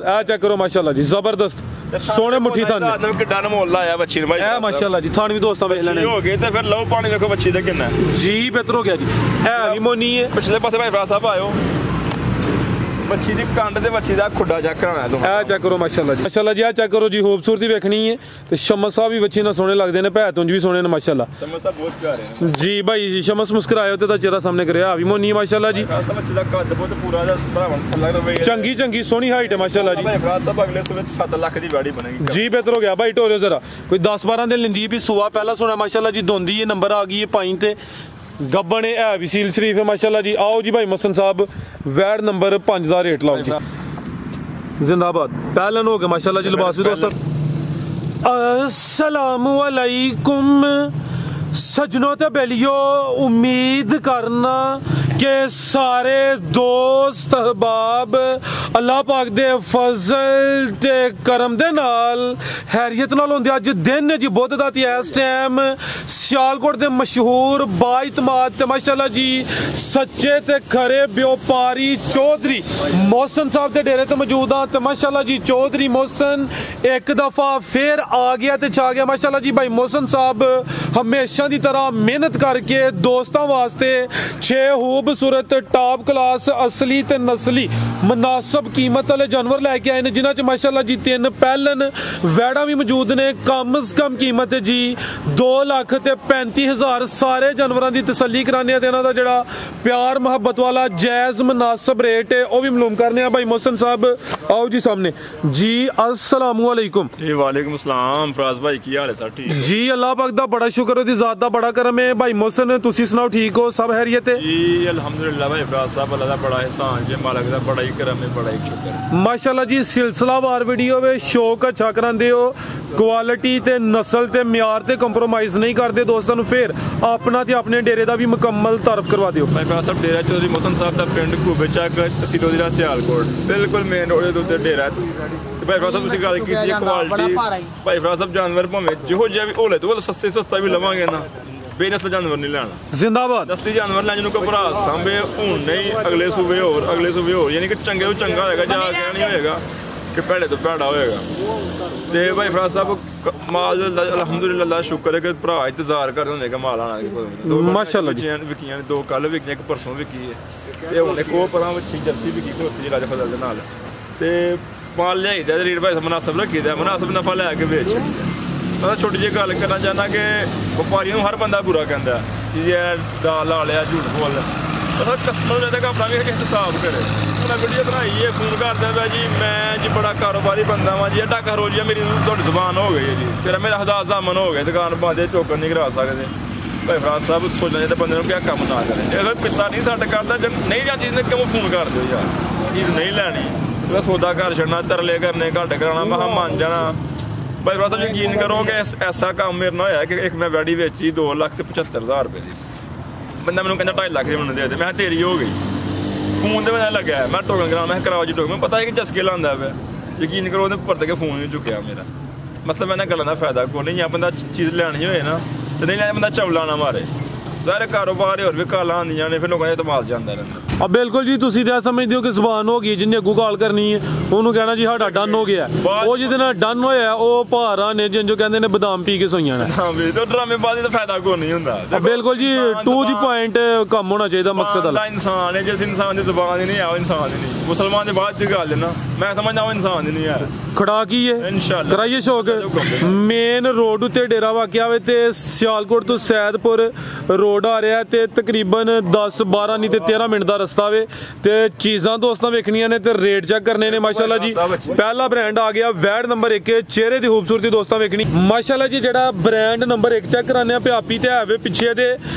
ਆ ਚੈੱਕ ਕਰੋ ਮਾਸ਼ਾਅੱਲਾ ਜੀ, ਜ਼ਬਰਦਸਤ सोने मुट्ठी थान किड्डा नमोला आया बच्ची ने भाई माशाअल्लाह जी। थान भी दोस्तों वेख लेने हो गए ते फिर लो पानी देखो बच्ची दा किन्ना जी बेहतर हो गया जी। है भी मोनी है पिछले पासे भाई फराज साहब आयो बच्ची दी कंड ते बच्ची दा खुड्डा चेक कराना तुम ए चेक करो माशाअल्लाह जी। माशाअल्लाह जी आ चेक करो जी, खूबसूरती देखनी है ते शमस साहब भी बच्ची ना सोने लगदे ने, भै तुंज भी सोने ने माशाअल्लाह। शमस साहब बहुत प्यारे हैं जी भाई। शमस मुस्कुराए ते चेहरा सामने करे, आ भी मोनी है माशाअल्लाह जी। बच्ची दा कद बहुत पूरा दा भरावन थल्ला रवे चंगी चंगी सोहनी हाइट है माशाअल्लाह जी। भाई फराज साहब अगले सूबे 7 लाख दी गाड़ी बनेगी जी। बेहतर हो गया भाई, टोरियो जरा कोई 10-12 दिन लिंदी भी सुआ पहला सोना माशाअल्लाह जी। दोंदी है नंबर आ गई है पाई ते गब्बन है भी सील शरीफ है माशाअल्लाह जी। आओ जी भाई मोहसन साहब वैड नंबर 5 का रेट लाओ जी। जिंदाबाद। पहलन हो गया माशाअल्लाह जी। लिबास भी दोस्तों अस्सलामु अलैकुम सजनों ते बेलियो, उम्मीद करना के सारे दोस्त अहबाब अल्लाह पाक दे फजल ते करम दे नाल हैरियत नाल होंदे। अज दिन जी बुध दा ते इस टाइम सियालकोट दे मशहूर बाइतमाद ते माशाअल्लाह जी सच्चे ते खरे व्यापारी चौधरी मोहसन साहब दे डेरे ते मौजूद हां। ते माशाअल्लाह जी चौधरी मोहसन एक दफा फिर आ गया ते छा गया माशाअल्लाह जी। भाई मोहसन साहब हमेशा दी तरह मेहनत करके दोस्तों वास्ते 6 खूबसूरत टॉप क्लास असली ते नस्ली मुनासिब कीमत वाले जानवर लैके आए ने, जिन्हां च माशाअल्लाह जी 3 पैलन वैड़ा भी मौजूद ने। कम से कम कीमत है जी 2,35,000। सारे जानवरों की तसल्ली कराने ते इन्हां दा जिहड़ा प्यार मुहब्बत वाला जायज़ मुनासिब रेट है वह भी मालूम करने। भाई मोहसन साहब आओ जी सामने जी। अस्सलामु अलैकुम। वालेकुम अस्सलाम फराज भाई, की हाल है? सब ठीक जी। अल्लाह पाक दा बड़ा शुक्र है, ज़ात दा बड़ा करम है। भाई मोहसन तुसी सुनाओ, ठीक हो? सब खैरियत है जी अल्हम्दुलिल्लाह भाई। फराज साहब अल्लाह दा बड़ा एहसान जे, मालिक दा बड़ा ही करम है, बड़ा ही शुक्र है माशाअल्लाह जी। सिलसिलावार वीडियो वे शौक अच्छा करांदे हो, क्वालिटी ते नस्ल ते म्यार ते कंप्रोमाइज नहीं करते दोस्तों नु। फिर अपना ते अपने डेरे दा भी मुकम्मल तारफ करवा दियो। भाई फराज साहब डेरा चौधरी मोहसन साहब दा पिंड घूबे चक तहसील जिला सियालकोट, बिल्कुल मेन रोड दे उत्ते डेरा है। भाई फराज साहब तुसी गल कीती क्वालिटी, भाई फराज साहब जानवर भावें जिहो जिहा भी होले तो सस्ते सस्ता भी लवांगे ना, बेनस्ल जानवर नहीं लेना। जिंदाबाद। नस्ली जानवर लेने को भरा सांभे हूं नहीं, अगले सूबे होर अगले सूबे होर, यानी कि चंगे तो चंगा होएगा, जा के नहीं होएगा कि भैड़े तो भैड़ा होएगा। ते भाई फराज साहब माल अल्हम्दुलिल्लाह शुक्र है कि भरा इंतजार कर रहे होंगे माल आना माशाअल्लाह जी। विकियां 2 कल विकियां, एक परसों विकी है ते हुण एक होर परां विकी जर्सी विकी खोती राजा फजल दे नाल। ते माल लियाईदा रेट भाई मुनासिब रखीदा, मुनासिब नफा लैके बेच। मैं छोटी जी गल करना चाहना कि व्यापारियों हर बंदा बुरा कहता है जी दाल ला लिया झूठ बोल, कस्टमर चाहता कि अपना भी हिसाब करे। उन्हें वीडियो बनाई है, फोन करता है जी मैं जी बड़ा कारोबारी बंदा वा जी, ढाका रोजिया मेरी थोड़ी जुबान हो गई है जी, तेरा मेरा हदास जामन हो गया, दुकान बंद है, टोकन नहीं करा सकते। भाई फराज साहब सोचना चाहिए बंदे को क्या कम ना करें। अगर पिता नहीं सट करता जब नहीं जाती ने क्यों फोन कर दो यार, चीज़ नहीं लैनी तो सौदा घर छड़ना, तरले करने घट कराना, महा मान जाना। भाई फराज साहब यकीन करो कि ऐसा काम मेरे ना होया कि एक मैं वैडी बेची 2,75,000 रुपये की, बंदा मैंने कहना 2.5 लाख की मैंने दे दे, मैं तेरी हो गई। फोन तो मैं लग्या है, मैं टोकन करा, मैं कराओ जी टोकन, मैं पता है कि जसके लांदा पे, यकीन करो पर के फोन नहीं चुकया मेरा। मतलब मैंने गलों का फायदा को नहीं, बंदा चीज़ लैनी होए ना तो नहीं लैना, बंदा चवला ना मारे। सारे कारोबार होर भी कालां आंदियां ने, फिर लोगों का एतमाद जांदा रहिंदा। बिल्कुल जी। तुसीं ते समझदे हो कि ज़बान हो गई, जिन्हें अगू कॉल करनी है उन्होंने कहना जी साडा डन हो गया, वो जिहदे नाल डन होया वो भारा ने जिंजो कहंदे ने बादाम पी के सोईयां ने। हां भी तो ड्रामेबाजी दा फायदा कोई नहीं हुंदा। बिल्कुल जी, टू दी पॉइंट कम होना चाहिए मकसद वाला। इंसान है, जिस इंसान दी ज़बान ही नहीं है वो इंसान ही नहीं। मुसलमान दे बाद दी गल है ना, मैं समझदा वो इंसान ही नहीं है। खड़ा की है इंशाअल्लाह कराइए शौक। मेन रोड उत्ते डेरा वाकिया वे ते सियालकोट तो सैदपुर रोड आ रहा है ते तकरीबन 10-12 नहीं ते 13 मिनट का रस्ता वे। ते चीज़ां दोस्तों वेखनियां ने ते रेट चेक करने ने माशाअल्लाह जी। पहला ब्रांड आ गया वैड नंबर 1, चेहरे की खूबसूरती दोस्तों वेखनी माशाअल्लाह जी। जेड़ा ब्रांड नंबर 1 चेक कराने प्यापी ते है वे पिछे दे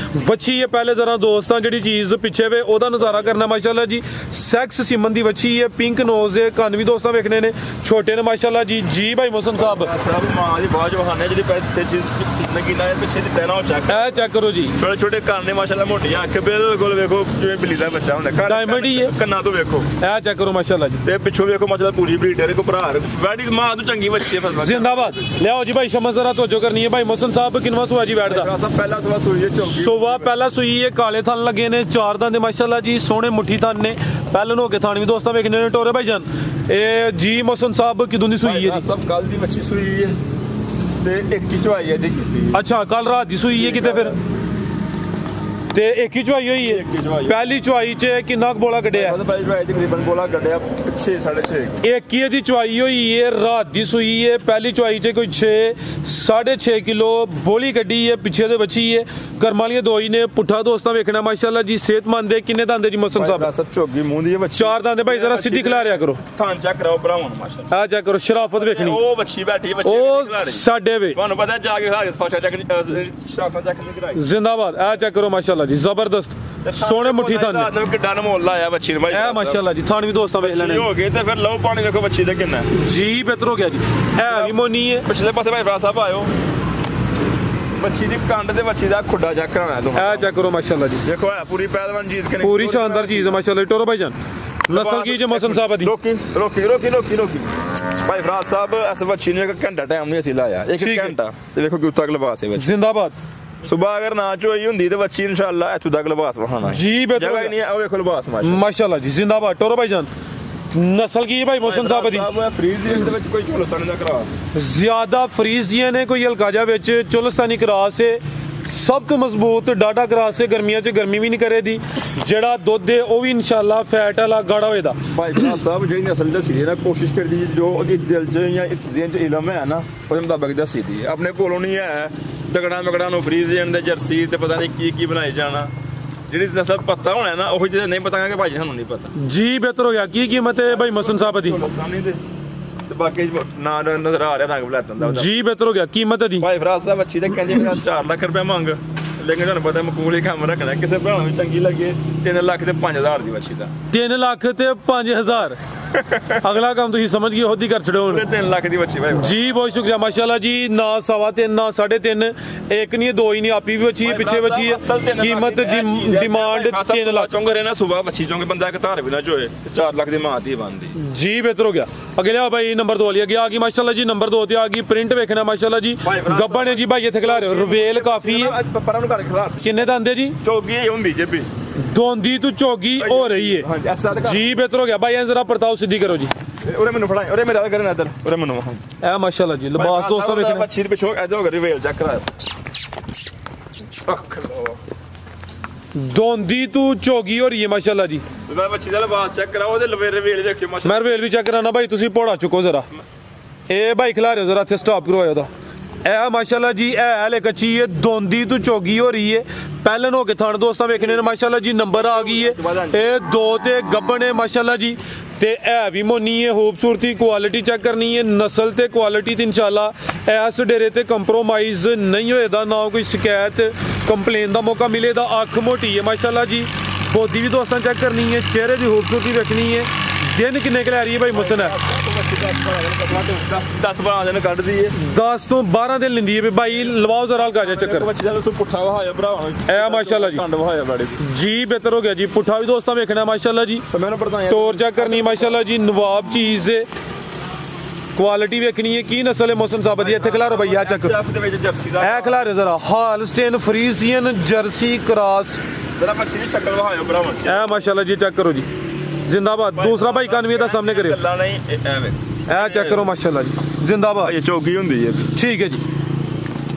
वच्छी है। पहले जरा दोस्तों जी चीज़ पिछे वे ओदा नज़ारा करना माशाअल्लाह जी। सैक्स सिमन की वच्छी है, पिंक नोज है, कन भी दोस्तों वेखने ने छोटे ने माशाअल्लाह जी। जी भाई मोहसन साहब चेक करो जी, छोटे छोटे काने माशाअल्लाह, मोटियां अख बिल्कुल वेखो जिवें बिल्ली दा बच्चा हुंदा, डायमंड ही है कन्ना तो वेखो। ए चेक करो माशाअल्लाह जी। ते पिछो वेखो माशाअल्लाह पूरी ब्रीडर को भरा वैडी मां तो चंगी बच्ची है। जिंदाबाद। ले आओ जी भाई शमस जरा तवज्जो करनी है। भाई मोहसन साहब किनवा सुआ जी वैड दा? पहला सुआ सुई है, सुआ पहला सुई है, काले थन लगे ने, 4 दंद माशाअल्लाह जी, सोहने मुट्ठी थन ने, पहलन हो के थान भी दोस्तों वेखने ने। टोरे भाई जान ਇਹ ਜੀ ਮੋਹਸਨ ਸਾਹਿਬ ਕਿਦੋਂ ਦੀ ਸੂਈ ਹੈ ਜੀ? ਸਭ ਕੱਲ ਦੀ ਬੱਚੀ ਸੂਈ ਹੈ ਤੇ ਇੱਕ ਹੀ ਚਵਾਈ ਇਹਦੀ ਕੀਤੀ। ਅੱਛਾ ਕੱਲ ਰਾਤ ਦੀ ਸੂਈ ਹੈ ਕਿਤੇ ਫਿਰ ਤੇ ਇੱਕ ਹੀ ਚਵਾਈ ਹੋਈ ਹੈ। ਪਹਿਲੀ ਚਵਾਈ 'ਚ ਕਿੰਨਾ ਕੁ ਬੋਲਾ ਕੱਢਿਆ? ਪਹਿਲੀ ਚਵਾਈ ਤਕਰੀਬਨ ਬੋਲਾ ਕੱਢਿਆ 6 6.5। ਇੱਕ ਹੀ ਇਹਦੀ ਚਵਾਈ ਹੋਈ ਹੈ, ਰਾਤ ਦੀ ਸੂਈ ਹੈ। ਪਹਿਲੀ ਚਵਾਈ 'ਚ ਕੋਈ 6 6.5 ਕਿਲੋ ਬੋਲੀ ਕੱਢੀ ਹੈ, ਪਿੱਛੇ ਦੇ ਬੱਚੀ ਹੈ। ਕਰਮ ਵਾਲੀਆਂ ਦੋ ਹੀ ਨੇ। ਪੁੱਠਾ ਦੋਸਤਾਂ ਵੇਖਣਾ ਮਾਸ਼ਾਅੱਲਾ ਜੀ, ਸਿਹਤਮੰਦ ਹੈ। ਕਿੰਨੇ ਦੰਦ ਜੀ ਮੋਹਸਨ ਸਾਹਿਬ? ਸਭ ਝੋਗੀ ਮੂੰਹ ਦੀ ਹੈ ਬੱਚੀ। 4 ਦੰਦ ਭਾਈ, ਜਰਾ ਸਿੱਧੀ ਖਿਲਾ ਰਿਆ ਕਰੋ। ਥਾਂ ਚੈੱਕ ਕਰਾਓ ਭਰਾਵਾਂ ਮਾਸ਼ਾਅੱਲਾ। ਆ ਚੈੱਕ ਕਰੋ, ਸ਼ਰਾਫਤ ਵੇਖਣੀ। ਉਹ ਬੱਚੀ ਬੈਠੀ ਬੱਚੀ ਉਹ ਸਾਡੇ ਵੇ ਤੁਹਾਨੂੰ ਪਤਾ ਜਾ ਕੇ ਫਾਸ਼ਾ ਚੈੱਕ ਸ਼ਰਾਫਤ ਚੈੱਕ ਨਹੀਂ ਕਰਾਈ। ਜ਼ਿੰਦਾਬਾਦ। ਆ ਚੈੱਕ ਕਰੋ ਮਾਸ਼ਾਅੱਲਾ ਜੀ, ਜ਼ਬਰਦਸਤ ਸੋਹਣੇ ਮੁੱਠੀ ਥਾਂ ਨੇ ਕਿੱਡਾ ਨਮੋਲ ਲਾਇਆ ਬੱਚੀ ਨੇ ਭਾਈ। ਇਹ ਮਾਸ਼ਾਅੱਲਾ ਜੀ, ਥਾਣ ਵੀ ਦੋਸਤਾਂ ਵੇਖ ਲੈਣੇ ਹੋ ਗਏ ਤੇ ਫਿਰ ਲਓ ਪਾਣੀ ਵੇਖੋ ਬੱਚੀ ਦਾ ਕਿੰਨਾ ਜੀ ਬਿਹਤਰ ਹੋ ਗਿਆ ਜੀ। ਹੈ ਵੀ ਮੋਨੀ ਹੈ। ਪਿਛਲੇ ਪਾਸੇ ਭਾਈ ਫਰਾ ਸਾਹਿਬ ਆਇਓ, ਬੱਚੀ ਦੀ ਕੰਡ ਤੇ ਬੱਚੀ ਦਾ ਖੁੱਡਾ ਚੈੱਕ ਕਰਾਉਣਾ ਤੁਹਾਨੂੰ। ਇਹ ਚੈੱਕ ਕਰੋ ਮਾਸ਼ਾਅੱਲਾ ਜੀ, ਦੇਖੋ ਹੈ ਪੂਰੀ ਪਹਿਲਵਾਨ ਚੀਜ਼ ਕਿ ਪੂਰੀ ਸ਼ਾਨਦਾਰ ਚੀਜ਼ ਹੈ ਮਾਸ਼ਾਅੱਲਾ। ਟੋਰੋ ਭਾਈਜਾਨ ਨਸਲ ਕੀ ਜੇ ਮੋਹਸਨ ਸਾਹਿਬ ਦੀ? ਰੋਕੀ ਭਾਈ ਫਰਾ ਸਾਹਿਬ ਇਸ ਬੱਚੀ ਨੂੰ ਇੱਕ ਘੰਟਾ ਟਾਈਮ ਨਹੀਂ ਅਸੀਂ ਲਾਇਆ, ਇੱਕ ਘੰਟਾ। ਤੇ ਵੇਖੋ ਕਿ ਉੱਤਕ ਲਿਬਾਸ ਹੈ ਬੱਚੀ। ਜ਼ਿੰਦਾਬਾਦ। ਸੁਬਹ ਅਗਰ ਨਾ ਚੋਈ ਹੁੰਦੀ ਤੇ ਬੱਚੀ ਇਨਸ਼ਾਅੱਲਾ ਇੱਥੋਂ ਤੱਕ ਲਿਬਾਸ ਵਹਾਣਾ ਜੀ ਬਿਹਤਰ ਜਗ੍ਹਾ ਹੀ ਨਹੀਂ ਹੈ। ਉਹ ਵੇਖੋ ਲਿਬਾਸ ਮਾਸ਼ਾਅੱਲਾ ਜੀ, ਜ਼ਿੰਦਾਬਾਦ। ਟੋਰੋ ਭਾਈਜਾਨ ਨਸਲ ਕੀ ਹੈ ਭਾਈ ਮੋਹਸਨ ਸਾਹਿਬ ਦੀ? ਫਰੀਜ਼ੀਅਨ ਦੇ ਵਿੱਚ ਕੋਈ ਚੁਲਸਤਾਨੀ ਦਾ ਕਰਾਸ ਜ਼ਿਆਦਾ ਫਰੀਜ਼ੀਅਨ ਨੇ, ਕੋਈ ਹਲਕਾਜਾ ਵਿੱਚ ਚੁਲਸਤਾਨੀ ਕਰਾਸ ਹੈ। ਸਭ ਤੋਂ ਮਜ਼ਬੂਤ ਡਾਟਾ ਕਰਾਸ ਹੈ। ਗਰਮੀਆਂ 'ਚ ਗਰਮੀ ਵੀ ਨਹੀਂ ਕਰੇਦੀ। ਜਿਹੜਾ ਦੁੱਧ ਹੈ ਉਹ ਵੀ ਇਨਸ਼ਾਅੱਲਾ ਫੈਟ ਵਾਲਾ ਗਾੜਾ ਹੋਏਦਾ। ਭਾਈ ਸਾਹਿਬ ਜਿਹੜੀ ਨਸਲ ਦੱਸੀ ਹੈ ਨਾ, ਕੋਸ਼ਿਸ਼ ਕਰਦੀ ਜੋ ਉਹਦੀ ਦਿਲ 'ਚ ਜਾਂ ਜ਼ਿਹਨ 'ਚ ਇਲਮ ਹੈ ਨਾ, ਉਹਦੇ ਮੁਤਾਬਕ ਦੱਸੀ ਦੀ। ਆਪਣੇ ਕੋਲੋਂ ਨਹੀਂ ਹੈ ਤਗੜਾ ਮਗੜਾ ਨੂੰ ਫਰੀਜ਼ੀਅਨ ਦੇ ਜਰਸੀ ਤੇ ਪਤਾ ਨਹੀਂ ਕੀ ਬਣਾਈ ਜਾਣਾ। ਜਿਹੜੀ ਨਸਲ ਪਤਾ ਹੋਣਾ ਨਾ, ਉਹ ਜਿਹੜਾ ਨਹੀਂ ਪਤਾ ਕਿ ਭਾਈ ਸਾਨੂੰ ਨਹੀਂ ਪਤਾ ਜੀ। ਬਿਹਤਰ ਹੋ ਗਿਆ। ਕੀ ਕੀਮਤ ਹੈ ਭਾਈ ਮੋਹਸਨ ਸਾਹਿਬ ਦੀ? ਤੇ ਬਾਕੀ ਨਾ ਨਜ਼ਰ ਆ ਰਿਹਾ ਰੰਗ ਬਲੈਤਨ ਦਾ ਜੀ। ਬਿਹਤਰ ਹੋ ਗਿਆ। ਕੀਮਤ ਦੀ ਭਾਈ ਫਰਾਜ਼ ਸਾਹਿਬ ਅੱਛੀ ਤੇ ਕਹਿੰਦੇ 4 ਲੱਖ ਰੁਪਏ ਮੰਗ, ਲੇਕਿਨ ਤੁਹਾਨੂੰ ਪਤਾ ਮਕਬੂਲ ਹੀ ਕੰਮ ਰੱਖਣਾ। ਕਿਸੇ ਭਰਾ ਨੂੰ ਚੰਗੀ ਲੱਗੇ 3 ਲੱਖ ਤੇ 5000 ਦੀ ਬੱਚੀ ਦਾ। 3 ਲੱਖ ਤੇ 5000 ਅਗਲਾ ਕੰਮ ਤੁਸੀਂ ਸਮਝ ਗਏ, ਉਹਦੀ ਕਰ ਛੜੋ। 3 ਲੱਖ ਦੀ ਬੱਚੀ ਭਾਈ ਜੀ। ਬਹੁਤ ਸ਼ੁਕਰੀਆ ਮਾਸ਼ਾਅੱਲਾ ਜੀ। ਨਾ 3.25 ਨਾ 3.5, ਇੱਕ ਨਹੀਂ ਦੋ ਹੀ ਨਹੀਂ, ਆਪੀ ਵੀ ਬੱਚੀ ਹੈ, ਪਿੱਛੇ ਬੱਚੀ ਹੈ। ਕੀਮਤ ਡਿਮਾਂਡ 3 ਲੱਖ ਚੋਂਗੇ ਰਹਿਣਾ। ਸੁਬਹ ਬੱਚੀ ਚੋਂਗੇ ਬੰਦਾ ਇੱਕ ਧਾਰ ਵੀ ਨਾ ਚੋਏ 4 ਲੱਖ ਦੀ ਮਾਂ ਦੀ ਬਣਦੀ ਜੀ। ਬਿਹਤਰ ਹੋ ਗਿਆ। ਅੱਗੇ ਲਿਆ ਭਾਈ ਨੰਬਰ 2 ਵਾਲੀ ਅੱਗੇ ਆ ਗਈ ਮਾਸ਼ਾਅੱਲਾ ਜੀ। ਨੰਬਰ 2 ਤੇ ਆ ਗਈ। ਪ੍ਰਿੰਟ ਵੇਖਣਾ ਮਾਸ਼ਾਅੱਲਾ ਜੀ। ਗੱਬਾ ਨੇ ਜੀ ਭਾਈ ਇੱਥੇ ਖਿਲਾ ਰਹੇ ਹੋ। ਰਵੇਲ ਕਾਫੀ ਹੈ। ਪਰਾਂ ਨੂੰ ਕਰ ਖਿਲਾ। ਕਿੰਨੇ ਦੰਦ ਹੈ ਜੀ? ਚੋਗੀ ਹੁੰਦੀ ਜੇਬੀ ਦੋਂਦੀ ਤੋਂ ਚੋਗੀ ਹੋ ਰਹੀ ਹੈ ਜੀ। ਬਿਹਤਰ ਹੋ ਗਿਆ ਭਾਈ। ਜਰਾ ਪਰਤਾਓ ਸਿੱਧੀ ਕਰੋ ਜੀ। ਉਰੇ ਮੈਨੂੰ ਫੜਾਈ, ਉਰੇ ਮੇਰਾ ਕਰਨਾ ਇੱਧਰ, ਉਰੇ ਮੈਨੂੰ ਇਹ ਮਾਸ਼ਾਅੱਲਾ ਜੀ ਲਿਬਾਸ ਦੋਸਤਾਂ ਵੇਖਣਾ। ਬੱਚੀ ਦੇ ਪਿੱਛੋਂ ਇੱਧਰ ਹੋ ਗਿਆ ਰਿਵੇਲ ਚੈੱਕ ਕਰਾ। ਅੱਖ ਲੋ ਦੋਂਦੀ ਤੋਂ ਚੋਗੀ ਹੋ ਰਹੀ ਹੈ ਮਾਸ਼ਾਅੱਲਾ ਜੀ। ਮੈਂ ਬੱਚੀ ਦਾ ਲਿਬਾਸ ਚੈੱਕ ਕਰਾ, ਉਹਦੇ ਲਵੇਰੇ ਵੇਲ ਵੇਖਿਓ ਮਾਸ਼ਾਅੱਲਾ। ਮੈਂ ਵੇਲ ਵੀ ਚੈੱਕ ਕਰਾਣਾ ਭਾਈ। ਤੁਸੀਂ ਪੌੜਾ ਚੁੱਕੋ ਜ਼ਰਾ। ਇਹ ਭਾਈ ਖਿਲਾ ਰਹੇ ਜ਼ਰਾ, ਇੱਥੇ ਸਟਾਪ ਕਰਵਾਇਆ ਉਹਦਾ। ਇਹ ਮਾਸ਼ਾਅੱਲਾ ਜੀ ਇਹ ਹਲੇ ਕੱਚੀ ਹੈ, ਦੋਂਦੀ ਤੋਂ ਚੋਗੀ ਹੋ ਰਹੀ ਹੈ। ਪਹਿਲਨ ਹੋ ਕੇ ਥਣ ਦੋਸਤਾਂ ਵੇਖਣੇ ਨੇ ਮਾਸ਼ਾਅੱਲਾ ਜੀ। ਨੰਬਰ ਆ ਗਈ ਹੈ। ਇਹ 2 ਤੇ ਗੱਬਣ ਹੈ ਮਾਸ਼ਾਅੱਲਾ ਜੀ। ਤੇ ਇਹ ਵੀ ਮੋਨੀ ਹੈ। ਖੂਬਸੂਰਤੀ ਕੁਆਲਿਟੀ ਚੈੱਕ ਕਰਨੀ ਹੈ। ਨਸਲ ਤੇ ਕੁਆਲਿਟੀ ਤੇ ਇਨਸ਼ਾਅੱਲਾ ਇਸ ਡੇਰੇ ਤੇ ਕੰਪਰੋਮਾਈਜ਼ ਨਹੀਂ ਹੋਏਦਾ। ਨਾ ਕੋਈ ਸ਼ਿਕਾਇਤ ਕੰਪਲੇਨ ਦਾ ਮੌਕਾ ਮਿਲੇਗਾ। ਅੱਖ ਮੋਟੀ ਹੈ ਮਾਸ਼ਾਅੱਲਾ ਜੀ। ਬੋਦੀ ਵੀ ਦੋਸਤਾਂ ਚੈੱਕ ਕਰਨੀ ਹੈ। ਚਿਹਰੇ ਦੀ ਖੂਬਸੂਰਤੀ ਵੇਖਣੀ ਹੈ। ਦਿਨ ਕਿੰਨੇ ਕੁ ਲੈ ਰਹੀ ਹੈ ਭਾਈ ਮੁਹਸਨ? 10-12 ਦਿਨ ਕੱਢਦੀ ਹੈ। 10 ਤੋਂ 12 ਦਿਨ ਲੈਂਦੀ ਹੈ ਭਾਈ। ਲਵਾਓ ਜ਼ਰਾ ਹਲਕਾ ਜਿਹਾ ਚੱਕਰ। ਬੱਚੀ ਦਾ ਤੂੰ ਪੁੱਠਾ ਵਹਾਇਆ ਭਰਾ ਇਹ ਮਾਸ਼ਾਅੱਲਾ ਜੀ। ਕੰਡ ਵਹਾਇਆ ਬੜੀ ਜੀ। ਬਿਹਤਰ ਹੋ ਗਿਆ ਜੀ। ਪੁੱਠਾ ਵੀ ਦੋਸਤਾਂ ਵੇਖਣਾ ਮਾਸ਼ਾਅੱਲਾ ਜੀ। ਟੋਰ ਚੈੱਕ ਕਰਨੀ ਮਾਸ਼ਾਅੱਲਾ ਜੀ। ਨਵਾਬ ਚੀਜ਼ ਹੈ। ਕੁਆਲਿਟੀ ਵੇਖਣੀ ਹੈ। ਕੀ ਨਸਲ ਹੈ ਮੋਹਸਨ ਸਾਹਿਬ ਦੀ? ਇੱਥੇ ਖਿਲਾ ਰੋ ਭਈਆ ਚੱਕ। ਇਹ ਖਿਲਾ ਰਹੇ ਜ਼ਰਾ। ਹਾਲਸਟੇਨ ਫਰੀਜ਼ੀਅਨ ਜਰਸੀ ਕ੍ਰਾਸ। ਜਰਾ ਬੱਚੀ ਦੀ ਸ਼ਕਲ ਵਹਾਇਓ ਭਰਾ। ਇਹ ਮਾਸ਼ਾਅੱਲਾ ਜੀ ਚੈੱਕ ਕਰੋ ਜੀ। ਜ਼ਿੰਦਾਬਾਦ। ਦੂਸਰਾ ਭਾਈ 91 ਦਾ ਸਾਹਮਣੇ ਕਰਿਓ। ਗੱਲਾਂ ਨਹੀਂ ਐਵੇਂ। ਇਹ ਚੈੱਕ ਕਰੋ ਮਾਸ਼ਾਅੱਲਾ ਜੀ। ਜ਼ਿੰਦਾਬਾਦ। ਇਹ ਚੌਗੀ ਹੁੰਦੀ ਹੈ। ਠੀਕ ਹੈ ਜੀ।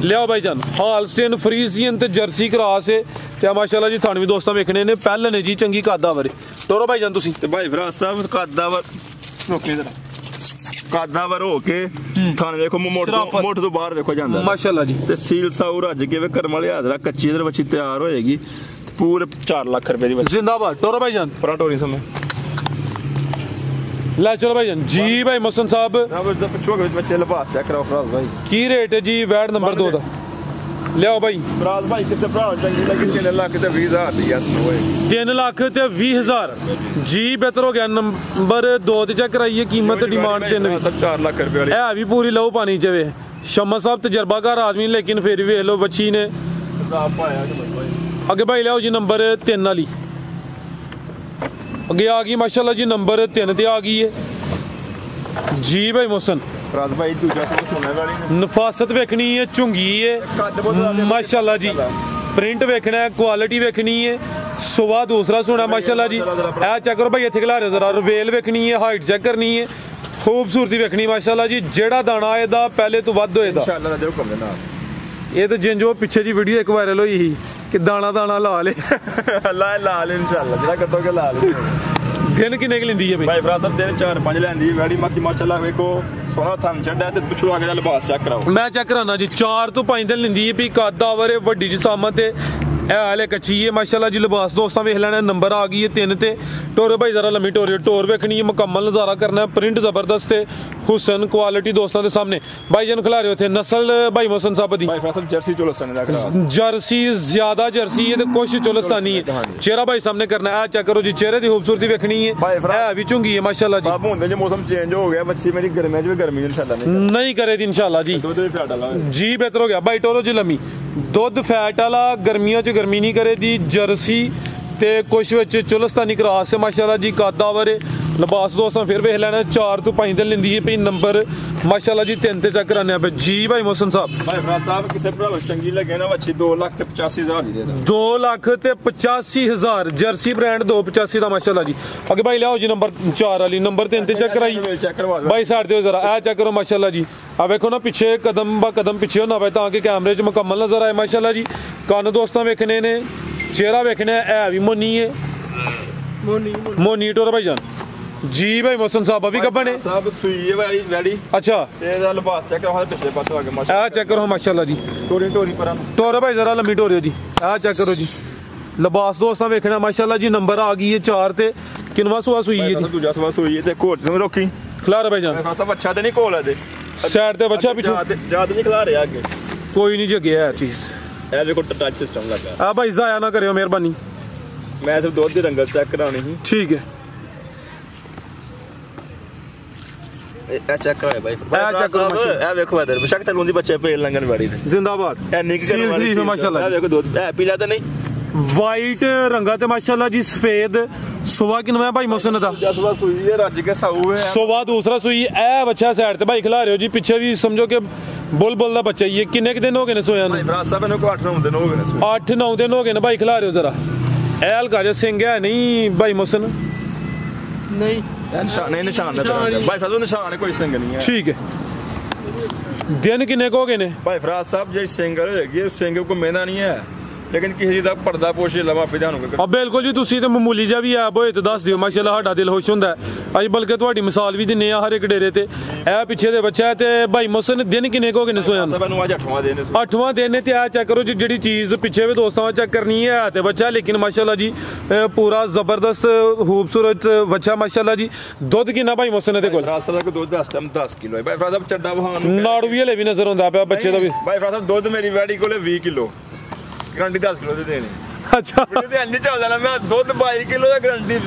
ਲਿਆਓ ਭਾਈ ਜਾਨ। ਹਾਲਸਟੇਨ ਫਰੀਜ਼ੀਅਨ ਤੇ ਜਰਸੀ ਕ੍ਰਾਸ ਹੈ। ਤੇ ਮਾਸ਼ਾਅੱਲਾ ਜੀ ਥਣ ਵੀ ਦੋਸਤਾਂ ਵੇਖਣੇ ਨੇ। ਪਹਿਲੇ ਨੇ ਜੀ ਚੰਗੀ ਕਾਦਾਵਰ। ਟੋਰੋ ਭਾਈ ਜਾਨ ਤੁਸੀਂ ਤੇ ਭਾਈ ਫਰਾਜ਼ ਸਾਹਿਬ ਕਾਦਾਵਰ ਰੋਕੇ ਜਰਾ। ਕਾਦਾਵਰ ਹੋ ਕੇ ਥਣ ਵੇਖੋ ਮੋਟ ਤੋਂ ਬਾਹਰ ਵੇਖੋ ਜਾਂਦਾ ਮਾਸ਼ਾਅੱਲਾ ਜੀ। ਤੇ ਸੀਲ ਸਾਊ ਰੱਜ ਕੇ ਵੇ ਕਰਮ ਵਾਲੇ ਹਾਜ਼ਰਾ ਕੱਚੀ ਇਧਰ ਬੱਚੀ ਤਿਆਰ ਹੋਏਗੀ। ਪੂਰੇ 4 ਲੱਖ ਰੁਪਏ ਦੀ ਬੱਚੀ। ਜ਼ਿੰਦਾਬਾਦ। ਟੋਰੋ ਭਾਈ ਜਾਨ ਪਰਾਂ ਟੋਰੀ ਸਮੇਂ ਲੈ ਚਲੋ ਭਾਈ ਜਾਨ ਜੀ। ਭਾਈ ਮੁਹਸਨ ਸਾਹਿਬ ਪਿੱਛੋਂ ਬੱਚੇ ਲਿਬਾਸ ਚੈੱਕ ਕਰਾਓ ਫਰਾਜ਼ ਭਾਈ। ਕੀ ਰੇਟ ਹੈ ਜੀ ਵੈਟ ਨੰਬਰ 2 ਦਾ? ਲਿਆਓ ਭਾਈ। ਫਰਾਜ਼ ਭਾਈ ਕਿਸੇ ਭਰਾ ਚੰਗੀ ਲੱਗੀ 3 ਲੱਖ ਤੇ 20,000 ਦੀ ਐਸ ਹੋਏ। 3 ਲੱਖ ਤੇ 20,000 ਜੀ। ਬਿਹਤਰ ਹੋ ਗਿਆ। ਨੰਬਰ 2 ਤੇ ਚੈੱਕ ਕਰਾਈਏ। ਕੀਮਤ ਡਿਮਾਂਡ 3 ਸਭ 4 ਲੱਖ ਰੁਪਏ ਵਾਲੀ। ਇਹ ਵੀ ਪੂਰੀ ਲਹੂ ਪਾਣੀ ਚ ਵੇ। ਸ਼ਮਾ ਸਾਹਿਬ ਤਜਰਬਾਕਾਰ ਆਦਮੀ, ਲੇਕਿਨ ਫਿਰ ਵੀ ਵੇਖ ਲਓ ਬੱਚੀ ਨੇ ਅੱਗੇ ਭਾਈ ਲਿਆਓ ਜੀ ਨੰਬਰ 3 ਵਾਲੀ। ਅੱਗੇ ਆ ਗਈ ਮਾਸ਼ਾਅੱਲਾ ਜੀ। ਨੰਬਰ 3 ਤੇ ਆ ਗਈ ਹੈ ਜੀ ਭਾਈ ਮੁਹਸਨ। ਫਰਾਜ਼ ਭਾਈ ਦੂਜਾ ਸੋਨੇ ਵਾਲੀ ਨਫਾਸਤ ਵੇਖਣੀ ਹੈ। ਝੁੰਗੀ ਹੈ ਮਾਸ਼ਾਅੱਲਾ ਜੀ। ਪ੍ਰਿੰਟ ਵੇਖਣਾ ਹੈ। ਕੁਆਲਿਟੀ ਵੇਖਣੀ ਹੈ। ਸੁਬਾ ਦੂਸਰਾ ਸੋਨਾ ਮਾਸ਼ਾਅੱਲਾ ਜੀ। ਇਹ ਚੈੱਕ ਕਰੋ ਭਾਈ, ਇੱਥੇ ਖਿਲਾ ਰਹੇ ਜ਼ਰਾ, ਰਵੇਲ ਵੇਖਣੀ ਹੈ, ਹਾਈਟ ਚੈੱਕ ਕਰਨੀ ਹੈ, ਖੂਬਸੂਰਤੀ ਵੇਖਣੀ ਮਾਸ਼ਾਅੱਲਾ ਜੀ। ਜਿਹੜਾ ਦਾਣਾ ਇਹਦਾ ਪਹਿਲੇ ਤੋਂ ਵੱਧ ਹੋਏਦਾ इंशाल्लाह दे हुक्म दे नाल। ਇਹ ਤਾਂ ਜਿੰਜੋ ਪਿੱਛੇ ਜੀ ਵੀਡੀਓ ਇੱਕ ਵਾਇਰਲ ਹੋਈ ਸੀ ਕਿ ਦਾਣਾ ਦਾਣਾ ਲਾ ਲੇ अल्लाह लाल इंशाल्लाह जेड़ा कटोगे लाल। ਦਿਨ ਕਿੰਨੇ ਕੁ ਲੈਂਦੀ ਹੈ ਬਈ? भाई फराज साहब दिन 4-5 ਲੈਂਦੀ ਵੈੜੀ ਮਾਕੀ ਮਾਸ਼ਾਅੱਲਾ ਵੇਖੋ ਸੋਹਣਾ ਥਣ ਚੱਡਾ ਤੇ ਪਿਛੂ ਆ ਕੇ ਲਿਬਾਸ ਚੈੱਕ ਕਰਾਓ। ਮੈਂ ਚੈੱਕ ਕਰਾਣਾ ਜੀ 4 ਤੋਂ 5 ਦਿਨ ਲੈਂਦੀ ਹੈ ਵੀ ਕੱਦ ਆਵਰ ਵੱਡੀ ਜੀ ਸਾਮਤ ਤੇ ਇਹ ਹਾਲੇ ਕੱਚੀ ਹੈ ਮਾਸ਼ਾਅੱਲਾ ਜੀ। ਲਿਬਾਸ ਦੋਸਤਾਂ ਵੇਖ ਲੈਣਾ, ਨੰਬਰ ਆ ਗਈ ਹੈ 3 ਤੇ। ਟੋਰ ਭਾਈ ਜ਼ਰਾ ਲੰਮੀ ਟੋਰ ਵੇਖਣੀ ਹੈ, ਮੁਕੰਮਲ ਨਜ਼ਾਰਾ ਕਰਨਾ, ਪ੍ਰਿੰਟ ਜ਼ਬਰਦਸਤ ਹੈ, ਹੁਸਨ ਕੁਆਲਿਟੀ ਦੋਸਤਾਂ ਦੇ ਸਾਹਮਣੇ। ਭਾਈ ਜਨ ਖਿਲਾ ਰਹੇ ਉੱਥੇ ਨਸਲ ਭਾਈ ਮੋਹਸਨ ਸਾਹਿਬ ਦੀ भाई फराज साहब जर्सी चोलस्तानी ਦਾ ਕਰਾ ਜਰਸੀ ਜ਼ਿਆਦਾ ਜਰਸੀ ਹੈ ਤੇ ਕੁਛ ਚੋਲਸਤਾਨੀ ਹੈ। ਚਿਹਰਾ ਭਾਈ ਸਾਹਮਣੇ ਕਰਨਾ ਹੈ, ਚੈੱਕ ਕਰੋ ਜੀ, ਚਿਹਰੇ ਦੀ ਖੂਬਸੂਰਤੀ ਵੇਖਣੀ ਹੈ। ਇਹ ਵੀ ਚੁੰਗੀ ਹੈ ਮਾਸ਼ਾਅੱਲਾ ਜੀ। ਸਾਬ ਹੁੰਦੇ ਜੇ ਮੌਸਮ ਚੇਂਜ ਹੋ ਗਿਆ ਬੱਚੀ ਮੇਰੀ ਗਰਮੀਆਂ 'ਚ ਵੀ ਗਰਮੀ ਇਨਸ਼ਾਅੱਲਾ ਨਹੀਂ ਕਰੇ ਦੀ ਇਨਸ਼ਾਅੱਲਾ ਜੀ। ਦੁੱਧ ਵੀ ਫੈਟ ਵਾਲਾ ਜੀ ਬਿਹਤਰ ਹੋ ਗਿਆ ਭਾਈ। ਟੋਰੋ ਜੀ ਲੰਮੀ ਦੁੱਧ ਫੈਟ ਵਾਲਾ, ਗਰਮੀਆਂ 'ਚ ਗਰਮੀ ਨਹੀਂ ਕਰੇ ਦੀ, ਜਰਸੀ ਤੇ ਕੁਛ ਵਿੱਚ ਚੁਲਸਤਾਨੀ ਕਰਾਸ ਹੈ ਮਾਸ਼ਾਅੱਲਾ ਜੀ। ਕਾਦਾ ਵਰੇ ਲਿਬਾਸ ਦੋਸਤਾਂ ਫਿਰ ਵੇਖ ਲੈਣਾ, 4 ਤੋਂ 5 ਦਿਨ ਲੈਂਦੀ ਹੈ। ਭਈ ਨੰਬਰ ਮਾਸ਼ਾਅੱਲਾ ਜੀ 3 ਤੇ ਚੈੱਕ ਕਰਾਨੇ ਆ ਜੀ ਭਾਈ ਮੋਹਸਨ ਸਾਹਿਬ। भाई फराज साहब ਕਿਸੇ ਭਰਾ ਨੂੰ ਚੰਗੀ ਲੱਗੇ ਨਾ ਬੱਚੀ 2,85,000 ਦੀ ਦੇ ਦੇ। 2,85,000 ਜਰਸੀ ਬ੍ਰਾਂਡ 285 ਦਾ ਮਾਸ਼ਾਅੱਲਾ ਜੀ। ਅੱਗੇ ਭਾਈ ਲਿਆਓ ਜੀ ਨੰਬਰ 4 ਵਾਲੀ, ਨੰਬਰ 3 ਤੇ ਚੈੱਕ ਕਰਾਈ ਚੈੱਕ ਕਰਵਾ ਦਿਓ ਭਾਈ। ਸਾਈਡ ਤੇ ਜ਼ਰਾ ਇਹ ਚੈੱਕ ਕਰੋ ਮਾਸ਼ਾਅੱਲਾ ਜੀ। ਆ ਵੇਖੋ ਨਾ ਪਿੱਛੇ ਕਦਮ ਬਾ ਕਦਮ ਪਿੱਛੇ ਹੋਣਾ ਪਏ ਤਾਂ ਕਿ ਕੈਮਰੇ 'ਚ ਮੁਕੰਮਲ ਨਜ਼ਰ ਆਏ ਮਾਸ਼ਾਅੱਲਾ ਜੀ। ਕੰਨ ਦੋਸਤਾਂ ਵੇਖਣੇ ਨੇ, ਚਿਹਰਾ ਵੇਖਣਾ ਹੈ ਵੀ ਮੋਨੀ ਹੈ, ਮੋਨੀ ਟੋਰ ਭਾਈ ਜਾਨ ਜੀ। ਭਾਈ ਮੋਹਸਨ ਸਾਹਿਬ ਅਭੀ ਕੱਪਾ ਨੇ ਸਾਹਿਬ ਸੂਈ ਵਾਲੀ ਵੈੜੀ ਅੱਛਾ। ਤੇ ਇਹਦਾ ਲਿਬਾਸ ਚੈੱਕ ਕਰਵਾ ਪਿਛਲੇ ਪਾਸੇ ਆ ਕੇ ਮਾਸ਼ਾਅੱਲਾ। ਇਹ ਚੈੱਕ ਕਰੋ ਮਾਸ਼ਾਅੱਲਾ ਜੀ। ਟੋਰੀ ਪਰਾਂ ਟੋਰ ਭਾਈ ਜ਼ਰਾ ਲੰਮੀ ਟੋਰਿਓ ਜੀ। ਇਹ ਚੈੱਕ ਕਰੋ ਜੀ, ਲਿਬਾਸ ਦੋਸਤਾਂ ਵੇਖਣਾ ਮਾਸ਼ਾਅੱਲਾ ਜੀ। ਨੰਬਰ ਆ ਗਈ ਹੈ 4 ਤੇ। ਕਿੰਨਵਾ ਸੂਆ ਸੂਈ ਹੈ ਜੀ? ਦੂਜਾ ਸਵਾ ਸੂਈ ਹੈ ਤੇ ਕੋਟ ਨੂੰ ਰੋਕੀ ਖਿਲਾਰ ਭਾਈ ਜਾਨ। ਫਰਾਜ ਸਾਹਿਬ ਅੱਛਾ ਤੇ ਨਹੀਂ ਕੋਲ ਹੈ ਦੇ ਸਾਈਡ ਤੇ ਬੱਚਾ ਪਿੱਛੇ ਜਿਆਦਾ ਨਹੀਂ ਖਿਲਾ ਰਿਹਾ ਅੱਗੇ ਕੋਈ ਨਹੀਂ ਜਗਿਆ ਇਹ ਚੀਜ਼। ਇਹ ਵੇਖੋ ਟੱਚ ਸਿਸਟਮ ਲੱਗਾ। ਆ ਭਾਈ ਜ਼ਾਇਆ ਨਾ ਕਰਿਓ ਮਿਹਰਬਾਨੀ। ਮੈਂ ਸਿਰਫ ਦੁੱਧ ਦੀ ਰੰਗਤ ਚੈੱਕ ਕਰਾਉਣੀ ਸੀ। ਠੀਕ ਹੈ ਇਹ ਚੈੱਕ ਕਰਾਏ ਭਾਈ। ਚੈੱਕ ਕਰੋ ਇਹ ਵੇਖੋ ਇਧਰ ਬਸ਼ੱਕ ਤਲੂੰ ਦੀ ਬੱਚੇ ਪੇਲ ਲੰਗਣ ਵਾੜੀ ਦੇ ਜ਼ਿੰਦਾਬਾਦ। ਇਹ ਨਿੱਕ ਸੀਲ ਸ਼ਰੀਫ ਹੈ ਮਾਸ਼ਾਅੱਲਾ। ਇਹ ਵੇਖੋ ਦੁੱਧ ਇਹ ਪੀਲਾ ਤਾਂ ਨਹੀਂ ਵਾਈਟ ਰੰਗਾ ਤੇ ਮਾਸ਼ਾਅੱਲਾ ਜੀ ਸਫੇਦ। ਸੁਬਾ ਕਿੰਨਾ ਭਾਈ ਮੋਹਸਨ ਦਾ? ਜਸਵਾ ਸੂਈ ਹੈ ਰੱਜ ਕੇ ਸਾਊ ਹੈ। ਸੁਬਾ ਦੂਸਰਾ ਸੂਈ। ਇਹ ਬੱਚਾ ਸਾਈਡ ਤੇ ਭਾਈ ਖਿਲਾ ਰਹੇ ਹੋ ਜੀ। ਪਿੱਛੇ ਵੀ ਸਮਝੋ ਕਿ ਬੁਲਬੁਲ ਦਾ ਬੱਚਾ ਹੀ ਹੈ। ਕਿੰਨੇ ਕੁ ਦਿਨ ਹੋ ਗਏ ਨੇ ਸੋਇਆ ਨੂੰ? ਫਰਾਜ ਸਾਹਿਬ ਇਹਨੂੰ 8-9 ਦਿਨ ਹੋ ਗਏ ਨੇ। 8-9 ਦਿਨ ਹੋ ਗਏ ਨੇ ਭਾਈ ਖਿਲਾ ਰਹੇ ਹੋ ਜ਼ਰਾ। ਇਹ ਹਲਕਾ ਜਿਹਾ ਸਿੰਘ ਹੈ ਨਹੀਂ ਭਾਈ ਮੋਹਸਨ? ਨਹੀਂ ਨਿਸ਼ਾਨ ਭਾਈ ਫਰਾਜ ਨਿਸ਼ਾਨ ਕੋਈ ਸਿੰਘ ਨਹੀਂ ਹੈ। ਠੀਕ ਹੈ। ਦਿਨ ਕਿੰਨੇ ਕੁ ਹੋ ਗਏ ਨੇ ਭਾਈ ਫਰਾਜ ਸਾਹਿਬ? ਜਿਹੜੀ ਸਿੰਗਲ ਹੈਗੀ ਸਿੰਘ ਕੋ ਮਹਿੰਦਾ ਨਹੀਂ ਹੈ ਲੇਕਿਨ ਕਿਸੇ ਚੀਜ਼ ਦਾ ਪਰਦਾ ਪੋਸ਼ ਲਵਾ ਫਿਦਾ ਨੂੰ। ਆ ਬਿਲਕੁਲ ਜੀ। ਤੁਸੀਂ ਤੇ ਮਾਮੂਲੀ ਜਿਹਾ ਵੀ ਐਪ ਹੋਏ ਤੇ ਦੱਸ ਦਿਓ ਮਾਸ਼ਾਅੱਲਾ, ਸਾਡਾ ਦਿਲ ਖੁਸ਼ ਹੁੰਦਾ ਅੱਜ। ਬਲਕਿ ਤੁਹਾਡੀ ਮਿਸਾਲ ਵੀ ਦਿੰਨੇ ਆ ਹਰ ਇੱਕ ਡੇਰੇ ਤੇ। ਇਹ ਪਿੱਛੇ ਦੇ ਬੱਚਾ ਤੇ ਭਾਈ ਮੋਹਸਨ ਦਿਨ ਕਿੰਨੇ ਕੁ ਹੋ ਗਏ ਨੇ ਸੋਇਆ ਨੂੰ? ਮੈਨੂੰ ਅੱਜ 8ਵਾਂ ਦਿਨ ਹੈ। 8ਵਾਂ ਦਿਨ ਨੇ ਤੇ ਆ ਚੈੱਕ ਕਰੋ ਜੀ। ਜਿਹੜੀ ਚੀਜ਼ ਪਿੱਛੇ ਵੀ ਦੋਸਤਾਂ ਨਾਲ ਚੈੱਕ ਕਰਨੀ ਹੈ ਤੇ ਬੱਚਾ ਲੇਕਿਨ ਮਾਸ਼ਾਅੱਲਾ ਜੀ ਪੂਰਾ ਜ਼ਬਰਦਸਤ ਖੂਬਸੂਰਤ ਬੱਚਾ ਮਾਸ਼ਾਅੱਲਾ ਜੀ। ਦੁੱਧ ਕਿੰਨਾ ਭਾਈ ਮੋਹਸਨ ਇਹਦੇ ਕੋਲ? ਫਰਾਜ ਸਾਹਿਬ ਦਾ ਦੁੱਧ ਇਸ ਟਾਈਮ 10 ਕਿਲੋ ਹੈ। ਭਾਈ ਫਰਾਜ ਸਾਹਿਬ ਚੱਡਾ ਵਹਾਨ ਨਾੜੂ ਵੀ ਹਲੇ ਵੀ ਨਜ਼ਰ ਆਉਂਦਾ ਪਿਆ ਬੱਚੇ ਦਾ ਵੀ। ਭਾਈ ਫਰਾਜ ਸਾਹਿਬ ਦੁੱਧ ਮੇਰੀ ਵੈੜੀ ਕੋਲੇ 20 ਕਿਲੋ ਗਰੰਟੀ 10 ਕਿਲੋ ਦੇ ਦੇਣੀ। ਅੱਛਾ ਵੀਡੀਓ ਤੇ ਇੰਨੀ ਚੱਲਦਾ ਨਾ ਮੈਂ ਦੁੱਧ 22 ਕਿਲੋ ਦਾ ਗਰੰਟੀ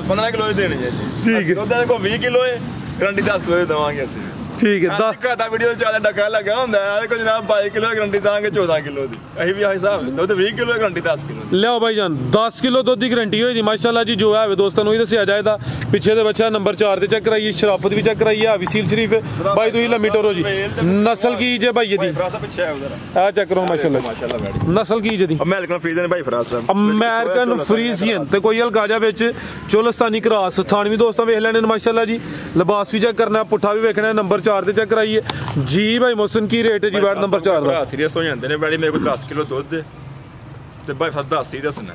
15 ਕਿਲੋ ਦੀ ਦੇਣੀ ਹੈ ਜੀ। ਠੀਕ ਹੈ। ਦੁੱਧ ਦੇ ਕੋਲ 20 ਕਿਲੋ ਹੈ ਗਰੰਟੀ 10 ਕਿਲੋ ਦੀ ਦੇਵਾਂਗੇ ਅਸੀਂ। ਠੀਕ ਹੈ। ਦਾ ਵੀਡੀਓ ਜ਼ਿਆਦਾ ਡੱਕਾ ਲੱਗਾ ਹੁੰਦਾ ਹੈ ਕੋਈ ਜਨਾਬ 22 ਕਿਲੋ ਦੀ ਗਰੰਟੀ ਦਾਂਗੇ 14 ਕਿਲੋ ਦੀ। ਅਸੀਂ ਵੀ ਆਹੀ ਹਿਸਾਬ ਦੁੱਧ 20 ਕਿਲੋ ਦੀ ਗਰੰਟੀ 10 ਕਿਲੋ ਦੀ। ਲਿਆਓ ਭਾਈ ਜਾਨ 10 ਕਿਲੋ ਦੁੱਧ ਦੀ ਗਰੰਟੀ ਹੋਈ ਦੀ ਮਾਸ਼ਾਅੱਲਾ ਜੀ। ਜੋ ਹੈ ਦੋਸਤਾਂ ਨੂੰ ਹੀ ਦੱਸਿਆ ਜਾਏਦਾ। ਪਿੱਛੇ ਦੇ ਬੱਚਾ ਨੰਬਰ 4 ਤੇ ਚੈੱਕ ਕਰਾਈਏ। ਸ਼ਰਾਫਤ ਵੀ ਚੈੱਕ ਕਰਾਈਏ। ਆ ਵੀ ਸੀਲ ਸ਼ਰੀਫ ਭਾਈ ਤੁਸੀਂ ਲੰਮੀ ਟੋਰੋ ਜੀ। ਨਸਲ ਕੀ ਜੇ ਭਾਈ ਇਹਦੀ? ਆ ਚੈੱਕ ਕਰੋ ਮਾਸ਼ਾਅੱਲਾ ਨਸਲ ਕੀ ਜੇ ਦੀ? ਅਮਰੀਕਨ ਫਰੀਜ਼ਨ ਭਾਈ ਫਰਾਜ ਸਾਹਿਬ। ਅਮਰੀਕਨ ਫਰੀਜ਼ੀਅਨ ਤੇ ਕੋਈ ਹਲਕਾ ਜਿਹਾ ਵਿੱਚ ਚੋਲਸਤਾਨੀ ਕਰਾਸ। ਥਾਣ ਵੀ ਦੋਸਤਾਂ ਵੇਖ ਲੈਣੇ ਨੇ ਮਾਸ਼ਾਅੱਲਾ ਜੀ। ਲਿਬਾਸ ਵੀ ਚੈੱਕ ਕਰਨਾ, ਪੁੱਠਾ ਵੀ ਵੇਖਣਾ। ਨੰਬਰ 4 ਤੇ ਚੈੱਕ ਕਰਾਈਏ ਜੀ। ਭਾਈ ਮੋਹਸਨ ਕੀ ਰੇਟ ਹੈ ਜੀ ਬੈਡ ਨੰਬਰ 4 ਦਾ? ਸੀਰੀਅਸ ਹੋ ਜਾਂਦੇ ਨੇ ਬੈਡੀ ਮੇਰੇ ਕੋਲ 10 ਕਿਲੋ ਦੁੱਧ ਤੇ ਭਾਈ ਫਸ 10 ਹੀ ਦੱਸਣਾ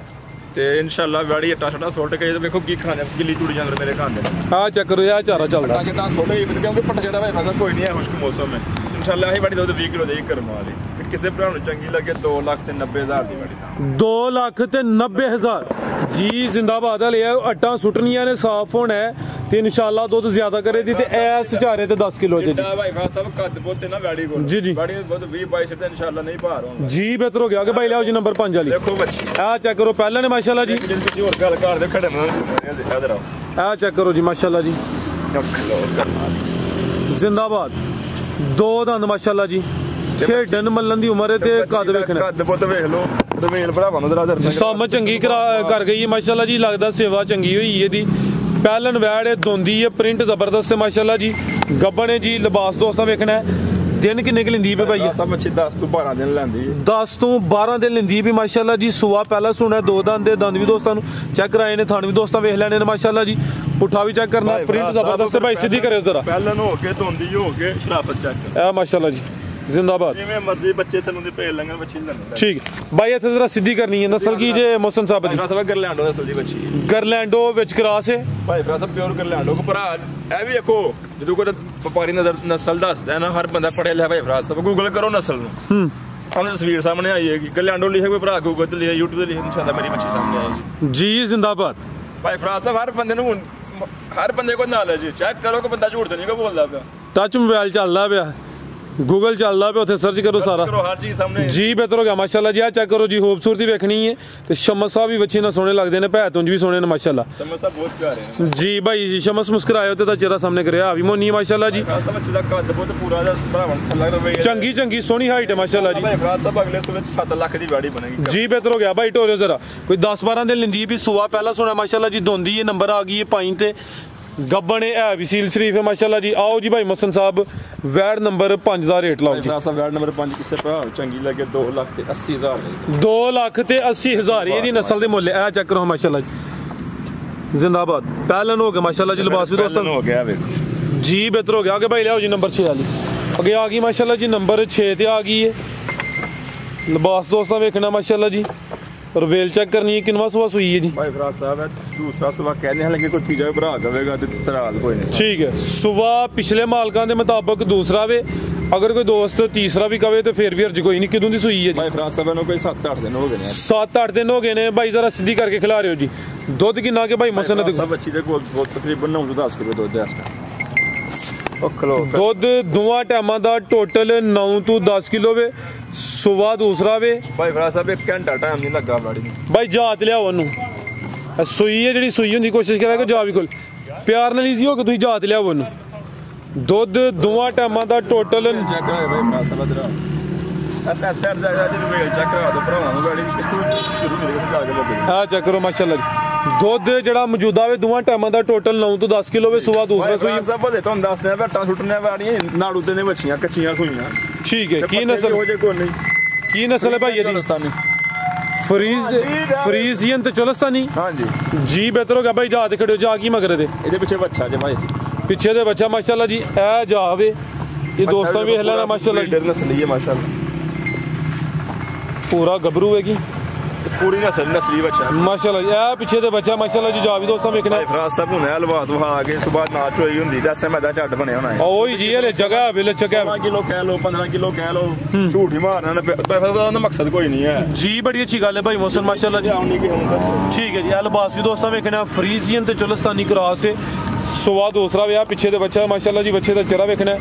ਤੇ ਇਨਸ਼ਾਅੱਲਾ ਵੈੜੀ ਅੱਟਾ ਛੱਡਾ ਸੁੱਟ ਕੇ ਤੇ ਵੇਖੋ ਕੀ ਖਾਣੇ ਗਿੱਲੀ ਤੁੜੀ ਜਾਂਦੇ ਮੇਰੇ ਖਾਂਦੇ ਨੇ। ਆ ਚੈੱਕ ਕਰੋ ਇਹ ਚਾਰਾ ਚੱਲਦਾ ਕਿੰਨਾ ਸੋਡੇ ਕਿਉਂਕਿ ਪੱਟਾ ਛੱਡਾ ਭਾਈ ਫਸਾ ਕੋਈ ਨਹੀਂ ਹੈ ਖੁਸ਼ਕ ਮੌਸਮ ਹੈ। ਇਨਸ਼ਾਅੱਲਾ ਇਹ ਵੈੜੀ ਦੁੱਧ 20 ਕਿਲੋ ਦੇਈ ਕਰਮ ਵਾਲੀ। ਕਿਸੇ ਭਰਾ ਨੂੰ ਚੰਗੀ ਲੱਗੇ 2,90,000 ਦੀ ਵੈੜੀ। 2,90,000 ਜੀ ਜ਼ਿੰਦਾਬਾਦ ਵਾਲੇ ਅੱਟਾਂ ਸੁੱਟਣੀਆਂ ਨੇ, ਸਾਫ਼ ਹੋਣਾ ਤੇ ਇਨਸ਼ਾਅੱਲਾ ਦੁੱਧ ਜ਼ਿਆਦਾ ਕਰੇ ਦੀ ਤੇ ਐਸ ਚਾਰੇ ਤੇ 10 ਕਿਲੋ ਜੀ। ਭਾਈ ਫਾਸ ਸਾਹਿਬ ਕੱਦ ਬੋਤੇ ਨਾ ਵੈੜੀ ਕੋਲ ਜੀ ਜੀ ਵੈੜੀ ਦੁੱਧ 20-22 ਤੇ ਇਨਸ਼ਾਅੱਲਾ ਨਹੀਂ ਭਾਰ ਹੋਣਾ ਜੀ। ਬਿਹਤਰ ਹੋ ਗਿਆ ਕਿ ਭਾਈ ਲਿਆਓ ਜੀ ਨੰਬਰ 5 ਵਾਲੀ। ਦੇਖੋ ਬੱਚੀ ਆ ਚੈੱਕ ਕਰੋ ਪਹਿਲਾਂ ਨੇ ਮਾਸ਼ਾਅੱਲਾ ਜੀ। ਜਿੰਦੀ ਹੋਰ ਗੱਲ ਕਰਦੇ ਖੜੇ ਨਾ ਇਧਰ ਆਓ। ਆ ਚੈੱਕ ਕਰੋ ਜੀ ਮਾਸ਼ਾਅੱਲਾ ਜੀ। ਜ਼ਿੰਦਾਬਾਦ। 2 ਦੰਦ ਮਾਸ਼ਾਅੱਲਾ ਜੀ। ਖੇਡਣ ਮੱਲਣ ਦੀ ਉਮਰ ਹੈ ਤੇ ਕੱਦ ਵੇਖਣਾ। ਕੱਦ ਪੁੱਤ ਵੇਖ ਲਓ ਰਵੇਲ ਭਰਾਵਾਂ ਨੂੰ ਦਰਾ ਸਮ ਚੰਗੀ ਕਰ ਗਈ ਮਾਸ਼ਾਅੱਲਾ ਜੀ। ਲੱਗਦਾ ਸੇਵਾ ਚੰਗੀ ਹੋਈ ਇਹਦੀ। ਪਹਿਲਨ ਵੈੜ ਦੋਂਦੀ ਹੈ, ਪ੍ਰਿੰਟ ਜ਼ਬਰਦਸਤ ਹੈ ਮਾਸ਼ਾਅੱਲਾ ਜੀ। ਗੱਬਣ ਹੈ ਜੀ। ਲਿਬਾਸ ਦੋਸਤਾਂ ਵੇਖਣਾ दिन किन्ने क लिंदी पे भाई सब अच्छी 10 ਤੋਂ 12 ਦਿਨ ਲੈਂਦੀ ਹੈ 10 ਤੋਂ 12 ਦਿਨ ਲਿੰਦੀ ਵੀ ਮਾਸ਼ਾਅੱਲਾ ਜੀ ਸੂਆ ਪਹਿਲਾ ਸੁਣਾ ਦੋ ਦੰਦ ਵੀ ਦੋਸਤਾਂ ਨੂੰ ਚੈੱਕ ਕਰਾਏ ਨੇ ਥਣ ਵੀ ਦੋਸਤਾਂ ਵੇਖ ਲੈਣੇ ਨੇ ਮਾਸ਼ਾਅੱਲਾ ਜੀ ਪੁੱਠਾ ਵੀ ਚੈੱਕ ਕਰਨਾ ਪ੍ਰਿੰਟ ਜ਼ਬਰਦਸਤ ਹੈ ਭਾਈ ਸਿੱਧੀ ਕਰਿਓ ਜ਼ਰਾ ਪਹਿਲਨ ਹੋ ਕੇ ਧੁੰਦੀ ਹੋ ਕੇ ਸ਼ਰਾਫਤ ਚੈੱਕ ਇਹ ਮਾਸ਼ਾਅੱਲਾ ਜੀ जिंदाबाद ਜਿਵੇਂ ਮਰਜ਼ੀ ਬੱਚੇ ਥੱਲੋਂ ਦੇ ਭੇਜ ਲੈਣਗੇ ਬੱਚੀ ਲੈਣਗੇ ठीक भाई इत्थे जरा सीधी करनी है नस्ल की जे मोहसन साहब दी ਸਭ ਗਰਲੈਂਡੋ ਨਸਲ ਦੀ ਬੱਚੀ गरलैंडो विच क्रॉस है ਭਾਈ ਫਰਾ ਸਭ ਪਿਓਰ ਗਰਲੈਂਡੋ ਕੋ ਭਰਾ ਇਹ ਵੀ ਦੇਖੋ ਜਦੋਂ ਕੋਈ ਵਪਾਰੀ ਨਸਲ ਦੱਸਦਾ ਹੈ ਨਾ ਹਰ ਬੰਦਾ ਪੜਿਆ ਲਿਖਿਆ ਭਾਈ ਫਰਾ ਸਭ ਗੂਗਲ ਕਰੋ ਨਸਲ ਨੂੰ ਸਾਹਮਣੇ ਤਸਵੀਰ ਸਾਹਮਣੇ ਆਈ ਹੈਗੀ ਗਰਲੈਂਡੋ ਲਿਖਿਆ ਕੋਈ ਭਰਾ ਗੂਗਲ ਤੇ ਲਿਖਿਆ YouTube ਤੇ ਲਿਖਿਆ ਇਨਸ਼ਾਅੱਲਾ ਮੇਰੀ ਬੱਚੀ ਸਾਹਮਣੇ ਆਏਗੀ जी जिंदाबाद ਭਾਈ ਫਰਾ ਸਭ ਹਰ ਬੰਦੇ ਨੂੰ ਹਰ ਬੰਦੇ ਕੋਲ ਨੌਲੇਜ ਚੈੱਕ ਕਰੋ ਕਿ ਬੰਦਾ ਝੂਠ ਤਾਂ ਨਹੀਂ ਕੋ ਬੋਲਦਾ ਪਿਆ टच मोबाइल चलदा पिया गूगल चलदा पिया उत्थे सर्च करो सारा ਕਰੋ ਹਰ ਚੀਜ਼ ਸਾਹਮਣੇ जी बेहतर हो गया माशाल्लाह जी आ चेक करो जी खूबसूरती वेखनी है ते शमस साहब भी बच्चे ना सोने लगदे ने भै तुंज भी सोने ने माशाल्लाह ਸਮਝ ਤਾਂ ਬਹੁਤ ਪਿਆਰੇ ਨੇ जी भाई जी शमस मुस्कुराए होते दा चेहरा सामने करया भी मोनी माशाल्लाह जी ਫਰਾ ਸਭ ਬੱਚੇ ਦਾ ਕੱਦ ਬਹੁਤ ਪੂਰਾ ਦਾ ਭਰਾਵਾਂ ਥੱਲਾ ਰਵੇ चंगी चंगी सोनी हाइट है माशाल्लाह जी ਭਾਈ ਫਰਾ ਸਭ ਅਗਲੇ ਸੂਬੇ ਚ 7 ਲੱਖ ਦੀ ਵਾੜੀ ਬਣੇਗੀ जी बेहतर हो गया भाई टोरियो जरा कोई 10-12 दिन लिंदी भी सुआ पहला सोना माशाल्लाह जी दोंदी है नंबर आ गई है पाई ते गब्बन है भी सील शरीफ है माशाल्लाह जी आओ जी भाई मोहसन साहब वैड नंबर 5 ਦਾ ਰੇਟ ਲਾਓ ਜੀ ਫਰਾ ਸਭ ਵੈਡ ਨੰਬਰ 5 ਕਿਸੇ ਭਰਾ ਚੰਗੀ ਲੱਗੇ 2,80,000 2 ਲੱਖ ਤੇ 80,000 ਇਹਦੀ ਨਸਲ ਦੇ ਮੁੱਲ ਇਹ ਚੈੱਕ ਕਰੋ ਮਾਸ਼ਾਅੱਲਾ ਜੀ ਜ਼ਿੰਦਾਬਾਦ ਪਹਿਲਨ ਹੋ ਗਿਆ ਮਾਸ਼ਾਅੱਲਾ ਜੀ ਲਿਬਾਸ ਵੀ ਦੋਸਤਾਂ ਹੋ ਗਿਆ ਵੇਖੋ ਜੀ ਬਿਹਤਰ ਹੋ ਗਿਆ ਆਗੇ ਭਾਈ ਲਿਆਓ ਜੀ ਨੰਬਰ 6 ਵਾਲੀ ਅੱਗੇ ਆ ਗਈ ਮਾਸ਼ਾਅੱਲਾ ਜੀ ਨੰਬਰ 6 ਤੇ ਆ ਗਈ ਹੈ ਲਿਬਾਸ ਦੋਸਤਾਂ ਵੇਖਣਾ ਮਾਸ਼ਾਅੱਲਾ ਜੀ और वेल चेक करनी है किनवा सुआ सुई है जी भाई फराज साहब है दूसरा सुबह कहने हैं लगे कोई तीजा भरा कवेगा तो तराज कोई नहीं ठीक है सुबह पिछले मालकां दे मुताबिक दूसरा वे अगर कोई दोस्त तीसरा भी कवे तो फिर भी अर्ज कोई नहीं किदों दी सुई है जी भाई फराज साहब ने कोई 7-8 दिन हो गए हैं 7-8 दिन हो गए ने भाई जरा सीधी करके खिला रहे हो जी दुध किन्ना के भाई मसन सब बच्ची दे कोल बहुत तकरीबन 9-10 किलो दूध है इसका दुध दोवां टाइमां दा टोटल 9 ਤੋਂ 10 किलो वे सुबह दूसरा वे भाई फराज साहब 1 घंटा टाइम नहीं लगा गाड़ी में भाई जात लियाओ ओनू सुई है जेडी सुई हुंदी कोशिश करा कि जा भी कोल प्यार नाल इजी हो के तुसी जात लियाओ ओनू दुध दोवां टाइमां दा टोटल चेक करा भाई फराज साहब जरा एस पैर दा जे चेक करा दो भरावां ਨੂੰ गाड़ी किथों शुरू करे किथों जाके लगे आ चेक करो माशाल्लाह ਦੁੱਧ ਜਿਹੜਾ ਮੌਜੂਦਾ ਵੇ ਦੋਵਾਂ ਟਾਈਮਾਂ ਦਾ ਟੋਟਲ 9 ਤੋਂ 10 ਕਿਲੋ ਵੇ ਸਵੇਰ ਦੂਸਰਾ ਸੂਈ ਸਭ ਬਦੇ ਤੁਹਾਨੂੰ ਦੱਸਦੇ ਆ ਵਟਾਂ ਸੁੱਟਣੇ ਵਾਲੀਆਂ ਨਾੜੂ ਤੇ ਨੇ ਬੱਚੀਆਂ ਕੱਚੀਆਂ ਸੂਈਆਂ ਠੀਕ ਹੈ ਕੀ ਨਸਲ ਹੋ ਜੇ ਕੋਈ ਨਹੀਂ ਕੀ ਨਸਲ ਹੈ ਭਾਈ ਇਹਦੀ ਫਰੀਜ਼ੀਅਨ ਤੇ ਚੋਲਸਤਾਨੀ ਹਾਂਜੀ ਜੀ ਬਿਹਤਰ ਹੋ ਗਿਆ ਭਾਈ ਜਾ ਤੇ ਖੜਿਓ ਜਾ ਕੀ ਮਗਰ ਇਹਦੇ ਪਿੱਛੇ ਬੱਚਾ ਜੇ ਭਾਈ ਪਿੱਛੇ ਦੇ ਬੱਚਾ ਮਾਸ਼ਾਅੱਲਾ ਜੀ ਇਹ ਜਾਵੇ ਇਹ ਦੋਸਤਾਂ ਵੀ ਹਲਾ ਮਾਸ਼ਾਅੱਲਾ ਜੀ ਨਸਲੀ ਹੈ ਮਾਸ਼ਾਅੱਲਾ ਪੂਰਾ ਗੱਭਰੂ ਹੈ ਕੀ पूरी नस्ली बच्चा माशाल्लाह जी ए पीछे दे बच्चा माशाल्लाह जी जा भी दोस्तों वेखना फराज साहब हुने लिबास वहा के सुबह नाच होई हुंदी दस टाइम दा झट बने होना है ओही जी ये जगह बिल चका 15 किलो कह लो 15 किलो कह लो झूठ ही मारना ना मकसद कोई नहीं है जी बड़ी अच्छी गल है भाई मोहसन माशाल्लाह जी ठीक है जी ए लिबास भी दोस्तों वेखना फ्रीजियन ते चोलस्तानी क्रॉस है सुबह दूसरा वे पिछे दे बच्चा माशाल्लाह जी बच्चे दा चेहरा वेखना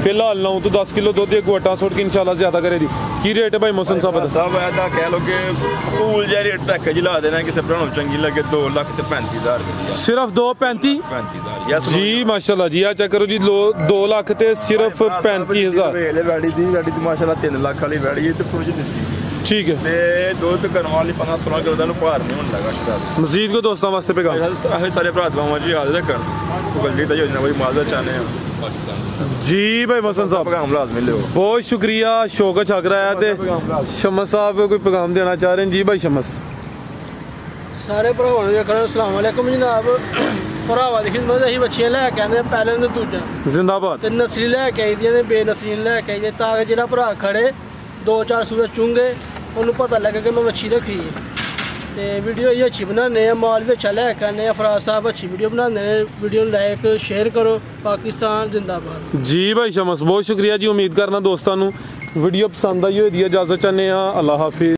फिलहाल 9 ਤੋਂ 10 किलो दूध एक वटा सुट के इंशाल्लाह ज्यादा करे दी की रेट है भाई मोहसन साहब साहब ऐसा कह लो कि कूल जा रेट पैकेज ला देना किसी भरा चंगी लगे 2,35,000 सिर्फ 2,35,000 जी माशाल्लाह जी आ चेक करो जी 2 ਲੱਖ ਤੇ सिर्फ 35,000 वैडी दी माशाल्लाह 3 ਲੱਖ वाली वैडी है ते थोड़ी जी दिसी ठीक है ते दूध करने वाली 15-16 किलो दा भार नहीं होने लगा शायद मजीद को दोस्तों वास्ते पैगाम सारे भरा दवावां जी याद रखन बल्कि तो योजना कोई मालदा चाहने हैं जी भाई मोहसन साहब पैगाम लाजमी लियो बहुत शुक्रिया शौकत छक रहा है ते शमस साहब कोई पैगाम देना चाह रहे हैं जी भाई शमस सारे भरावां नूं आखना अस्सलाम वालेकुम जनाब भरावां दी खिदमत असीं बच्चियां लैके आने पैहले ते दूजा जिंदाबाद ते नस्ली लैके आई दियां ने बेनस्ली लैके आई तां कि जेह्ड़ा भरा खड़े 2-4 सूबे चुंगे उन्होंने पता लगे कि मैं मच्छी रखी है तो वीडियो ये अच्छी बनाने माल भी अच्छा लैके आने फराज साहब अच्छी वीडियो बनाने वीडियो लाइक शेयर करो पाकिस्तान जिंदाबाद जी भाई शमस बहुत शुक्रिया जी उम्मीद करना दोस्तों वीडियो पसंद आई होगी इजाजत चाहते हैं अल्लाह हाफिज।